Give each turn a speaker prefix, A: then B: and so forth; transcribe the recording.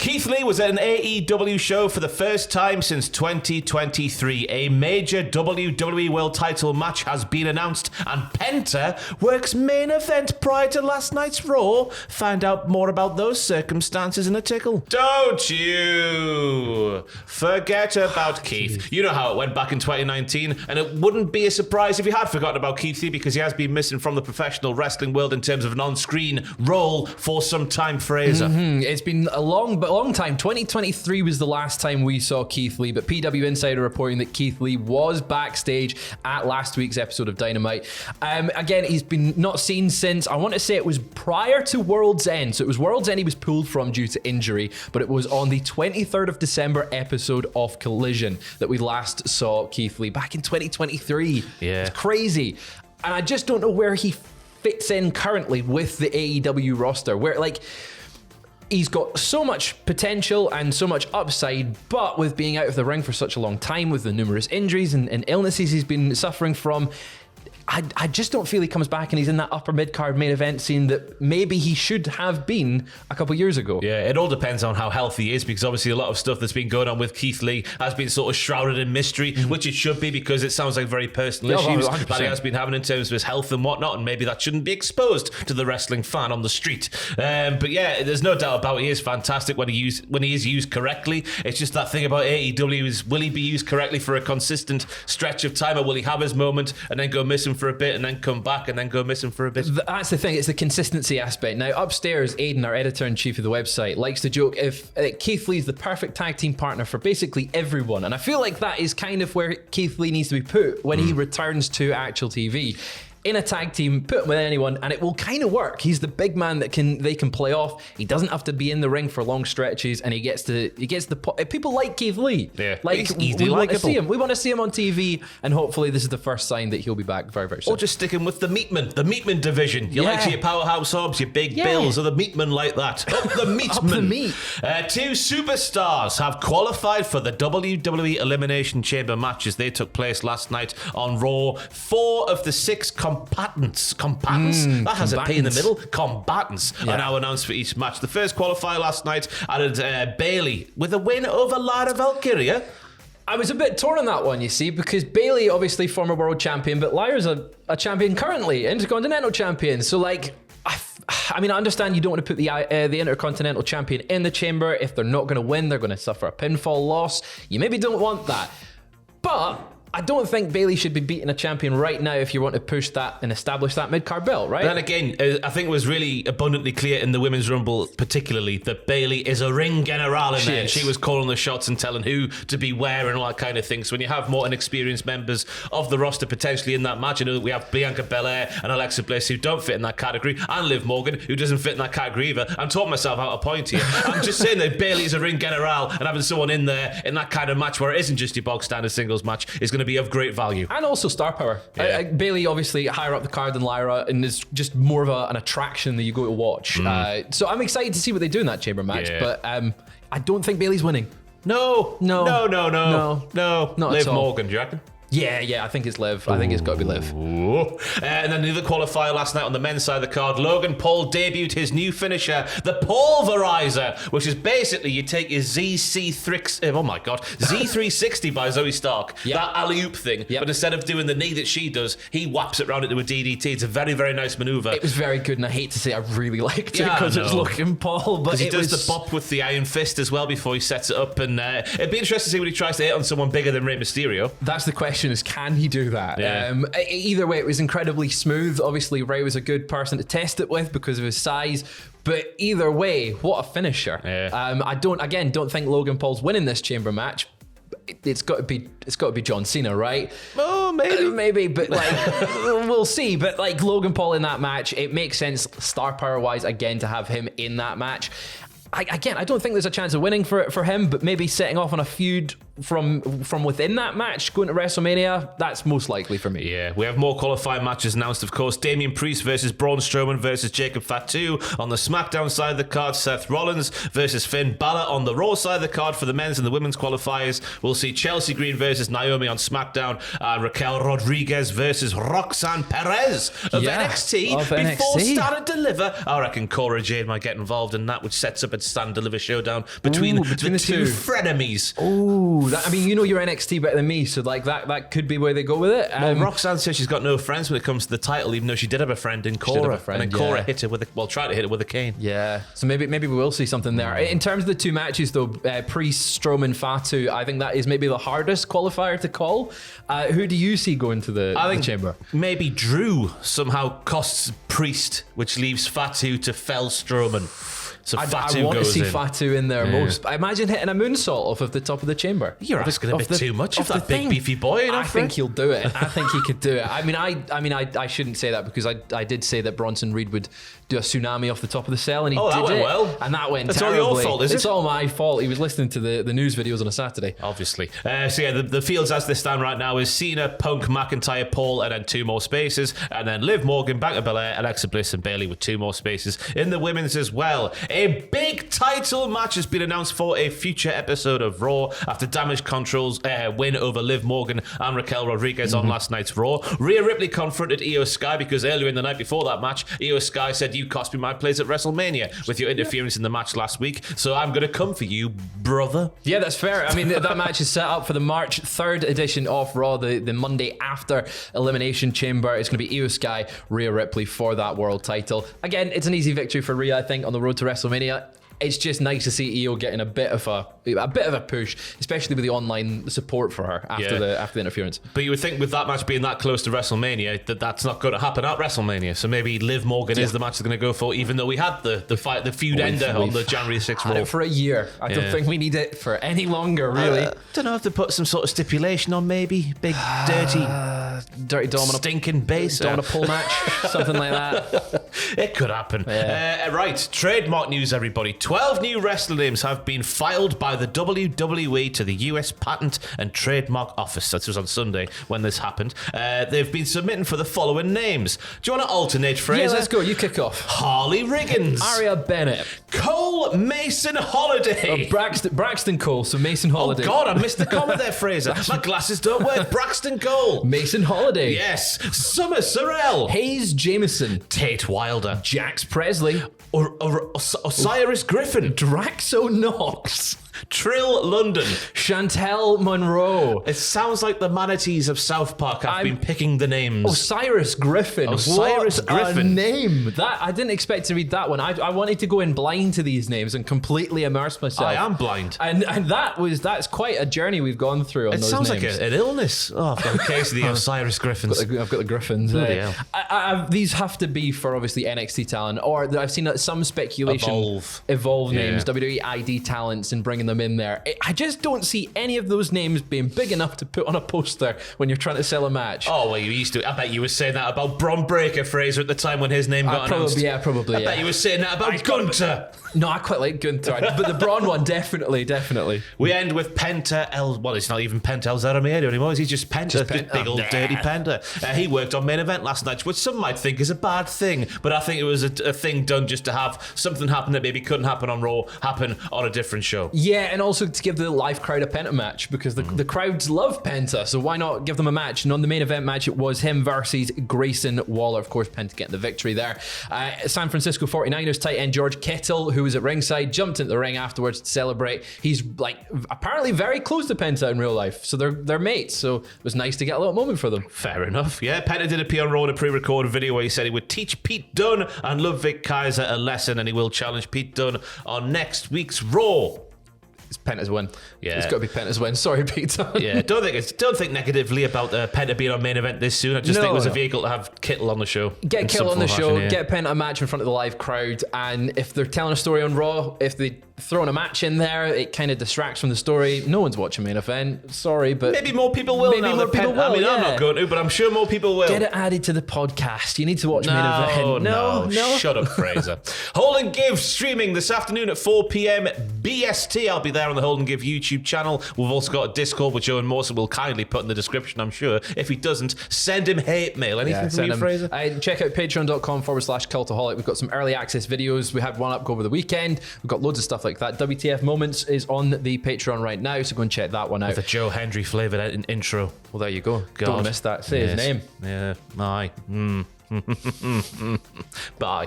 A: Keith Lee was at an AEW show for the first time since 2023. A major WWE World Title match has been announced, and Penta works main event prior to last night's Raw. Find out more about those circumstances in a tickle. Don't you forget about Keith. You know how it went back in 2019, and it wouldn't be a surprise if you had forgotten about Keith Lee, because he has been missing from the professional wrestling world in terms of an on-screen role for some time, Fraser.
B: It's been a long time. 2023 was the last time we saw Keith Lee, but PW Insider reporting that Keith Lee was backstage at last week's episode of Dynamite. Again, he's been not seen since, I want to say it was prior to World's End. So it was World's End he was pulled from due to injury, but it was on the 23rd of December episode of Collision that we last saw Keith Lee back in 2023.
A: Yeah.
B: It's crazy. And I just don't know where he fits in currently with the AEW roster, where he's got so much potential and so much upside, but with being out of the ring for such a long time, with the numerous injuries and illnesses he's been suffering from, I just don't feel he comes back and he's in that upper mid-card main event scene that maybe he should have been a couple years ago.
A: Yeah, it all depends on how healthy he is, because obviously a lot of stuff that's been going on with Keith Lee has been sort of shrouded in mystery, which it should be, because it sounds like very personal issues
B: 100%.
A: that he has been having in terms of his health and whatnot, and maybe that shouldn't be exposed to the wrestling fan on the street. But yeah, there's no doubt about it. He is fantastic when he is used correctly. It's just that thing about AEW is, will he be used correctly for a consistent stretch of time, or will he have his moment and then go missing for a bit and then come back and then go missing for a bit?
B: That's the thing, it's the consistency aspect. Now, upstairs, Aidan, our editor-in-chief of the website, likes to joke if Keith Lee's the perfect tag team partner for basically everyone, and I feel like that is kind of where Keith Lee needs to be put when he returns to actual TV. In a tag team, put him with anyone, and it will kind of work. He's the big man that they can play off. He doesn't have to be in the ring for long stretches, and he gets the people like Keith Lee.
A: Yeah,
B: like
A: he's easily
B: we want to
A: likable.
B: see him. We want to see him on TV, and hopefully this is the first sign that he'll be back very, very soon.
A: Or just sticking with the Meatman division. You like your Powerhouse Hobbs, your Big Bills, or the Meatman like that. Up the Meatman.
B: Up the meat.
A: Two superstars have qualified for the WWE Elimination Chamber matches. They took place last night on Raw. 4 of the 6 combatants that has a P in the middle, combatants are now announced for each match. The first qualifier last night added Bayley with a win over Lara Valkyria.
B: I was a bit torn on that one, you see, because Bayley, obviously former world champion, but Lyra's a champion currently, Intercontinental champion. So, like, I mean, I understand you don't want to put the Intercontinental champion in the chamber. If they're not going to win, they're going to suffer a pinfall loss. You maybe don't want that. But I don't think Bayley should be beating a champion right now if you want to push that and establish that mid-card belt, right?
A: Then again, I think it was really abundantly clear in the Women's Rumble particularly that Bayley is a ring general in there. She was calling the shots and telling who to be where and all that kind of thing. So when you have more inexperienced members of the roster potentially in that match, I know that we have Bianca Belair and Alexa Bliss who don't fit in that category, and Liv Morgan who doesn't fit in that category either. I'm talking myself out of point here. I'm just saying that Bayley is a ring general, and having someone in there in that kind of match where it isn't just your bog standard singles match is going to be of great value.
B: And also star power.
A: Yeah.
B: Bayley obviously higher up the card than Lyra, and is just more of an attraction that you go to watch. So I'm excited to see what they do in that chamber match, but I don't think Bayley's winning.
A: No.
B: Not
A: Liv
B: at all.
A: Morgan, do you reckon?
B: Yeah, I think it's Liv. I think it's got to be Liv.
A: And then the other qualifier last night on the men's side of the card, Logan Paul debuted his new finisher, the Pulverizer, which is basically you take your Z360 by Zoe Stark, that alley-oop thing, but instead of doing the knee that she does, he whaps it round into a DDT. It's a very, very nice maneuver.
B: It was very good, and I hate to say I really liked it because it's Logan Paul, but
A: he does the bop with the Iron Fist as well before he sets it up, and it'd be interesting to see when he tries to hit on someone bigger than Rey Mysterio.
B: That's the question, is can he do that? Either way, it was incredibly smooth. Obviously, Ray was a good person to test it with because of his size, but either way, what a finisher. I don't think Logan Paul's winning this chamber match. It's got to be John Cena, right?
A: Oh, maybe,
B: but like we'll see. But like Logan Paul in that match, it makes sense star power wise again to have him in that match. I don't think there's a chance of winning for him, but maybe setting off on a feud from within that match going to WrestleMania, that's most likely for me.
A: Yeah, we have more qualifying matches announced, of course. Damian Priest versus Braun Strowman versus Jacob Fatu on the SmackDown side of the card. Seth Rollins versus Finn Balor on the Raw side of the card for the men's and the women's qualifiers. We'll see Chelsea Green versus Naomi on SmackDown. Raquel Rodriguez versus Roxanne Perez of NXT. Before Stand and Deliver, I reckon Cora Jade might get involved in that, which sets up a Stand and Deliver showdown between the two frenemies.
B: Oh, I mean, you know your NXT better than me, so like that could be where they go with it.
A: Well, Roxanne says she's got no friends when it comes to the title, even though she did have a friend in Cora. And then Cora hit her tried to hit it with a cane.
B: Yeah, so maybe we will see something there. In terms of the two matches, though, Priest, Strowman, Fatu, I think that is maybe the hardest qualifier to call. Who do you see going to the chamber?
A: Maybe Drew somehow costs Priest, which leaves Fatu to fell Strowman. So Fatu
B: I want to see
A: in.
B: Fatu in there most. I imagine hitting a moonsault off of the top of the chamber.
A: You're asking a bit too much of that big beefy boy.
B: I think he'll do it. I think he could do it. I shouldn't say that because I did say that Bronson Reed would do a tsunami off the top of the cell, and he did
A: that went
B: it.
A: well.
B: And that went
A: That's
B: terribly.
A: all your fault, is it?
B: It's all my fault. He was listening to the news videos on a Saturday.
A: Obviously. The fields as they stand right now is Cena, Punk, McIntyre, Paul, and then 2 more spaces. And then Liv Morgan, Bianca Belair, Alexa Bliss, and Bayley with 2 more spaces. In the women's as well, a big title match has been announced for a future episode of Raw after Damage Control's win over Liv Morgan and Raquel Rodriguez on last night's Raw. Rhea Ripley confronted Io Sky because earlier in the night before that match, Io Sky said, "You cost me my place at WrestleMania with your interference in the match last week, so I'm going to come for you, brother."
B: Yeah, that's fair. I mean, that match is set up for the March 3rd edition of Raw, the Monday after Elimination Chamber. It's going to be Io Sky, Rhea Ripley for that world title. Again, it's an easy victory for Rhea, I think, on the road to WrestleMania. It's just nice to see Io getting a bit of a push, especially with the online support for her after the interference.
A: But you would think with that match being that close to WrestleMania that's not going to happen at WrestleMania. So maybe Liv Morgan is the match they're going to go for, even though we had the feud ender on the January 6th Raw.
B: Had it for a year. I don't think we need it for any longer, really.
A: Don't know if they put some sort of stipulation on, maybe big dirty
B: Domino
A: stinking base
B: Domino pull match, something like that.
A: It could happen. Right, trademark news, everybody. 12 new wrestler names have been filed by the WWE to the US Patent and Trademark Office. That was on Sunday when this happened. They've been submitting for the following names. Do you want to alternate, Fraser?
B: Yeah, let's go. You kick off.
A: Harley Riggins.
B: Aria Bennett.
A: Cole Mason Holiday.
B: Braxton Cole, so Mason Holiday.
A: Oh, God, I missed the comment there, Fraser. My glasses don't work. Braxton Cole.
B: Mason Holiday.
A: Yes. Summer Sorrell.
B: Hayes Jameson.
A: Tate Wilder.
B: Jax Presley.
A: Osiris Griffin.
B: Draxo Knox.
A: Trill London.
B: Chantel Monroe.
A: It sounds like the manatees of South Park have been picking the names.
B: Osiris Griffin.
A: Osiris Griffin.
B: A name. That I didn't expect to read that one. I wanted to go in blind to these names and completely immerse myself.
A: I am blind.
B: And that's quite a journey we've gone through on those names.
A: It sounds like an illness. Oh, I've got a case of the Osiris Griffins.
B: I've got the Griffins. These have to be for obviously NXT talent, or I've seen some speculation. Evolve names, WWE ID talents, and bringing them in there. I just don't see any of those names being big enough to put on a poster when you're trying to sell a match.
A: Oh, well, you used to. I bet you were saying that about Bron Breakker, Fraser, at the time when his name got announced.
B: Probably.
A: I bet you were saying that about Gunther.
B: No, I quite like Gunther, but the Braun one, definitely.
A: We end with Penta. Well, it's not even Penta El Zero anymore. He's just Penta. Just big old dirty Penta. He worked on Main Event last night, which some might think is a bad thing, but I think it was a thing done just to have something happen that maybe couldn't happen on Raw happen on a different show.
B: Yeah, and also to give the live crowd a Penta match, because the crowds love Penta, so why not give them a match? And on the Main Event match, it was him versus Grayson Waller. Of course, Penta getting the victory there. San Francisco 49ers tight end George Kittle, who was at ringside, jumped into the ring afterwards to celebrate. He's apparently very close to Penta in real life, so they're mates, so it was nice to get a little moment for them.
A: Fair enough. Yeah, Penta did appear on Raw in a pre-recorded video where he said he would teach Pete Dunne and Ludwig Kaiser a lesson, and he will challenge Pete Dunne on next week's Raw.
B: It's Penta's win.
A: Yeah,
B: it's got to be Penta's win. Sorry, Pete.
A: Yeah, don't think negatively about Penta being on Main Event this soon. I just think it was a vehicle to have Kittle on the show.
B: Get Kittle on the show. Get Penta a match in front of the live crowd, and if they're telling a story on Raw, if they throwing a match in there, it kind of distracts from the story. No one's watching Main Event. Sorry, but
A: maybe more people will.
B: Maybe
A: now
B: more
A: that
B: people will.
A: I mean, I'm
B: yeah.
A: not going to, but I'm sure more people will.
B: Get it added to the podcast. You need to watch Main Event.
A: No. Shut up, Fraser. Hold and Give streaming this afternoon at 4 p.m. BST. I'll be there on the Hold and Give YouTube channel. We've also got a Discord, which Owen Mawson will kindly put in the description, I'm sure. If he doesn't, send him hate mail. Anything from you, Fraser?
B: Check out patreon.com/cultaholic. We've got some early access videos. We had one up over the weekend. We've got loads of stuff like that. WTF Moments is on the Patreon right now, so go and check that one out.
A: With a Joe Hendry flavoured intro.
B: Well, there you go.
A: God.
B: Don't miss that. Say his name.
A: Yeah, aye. Bye.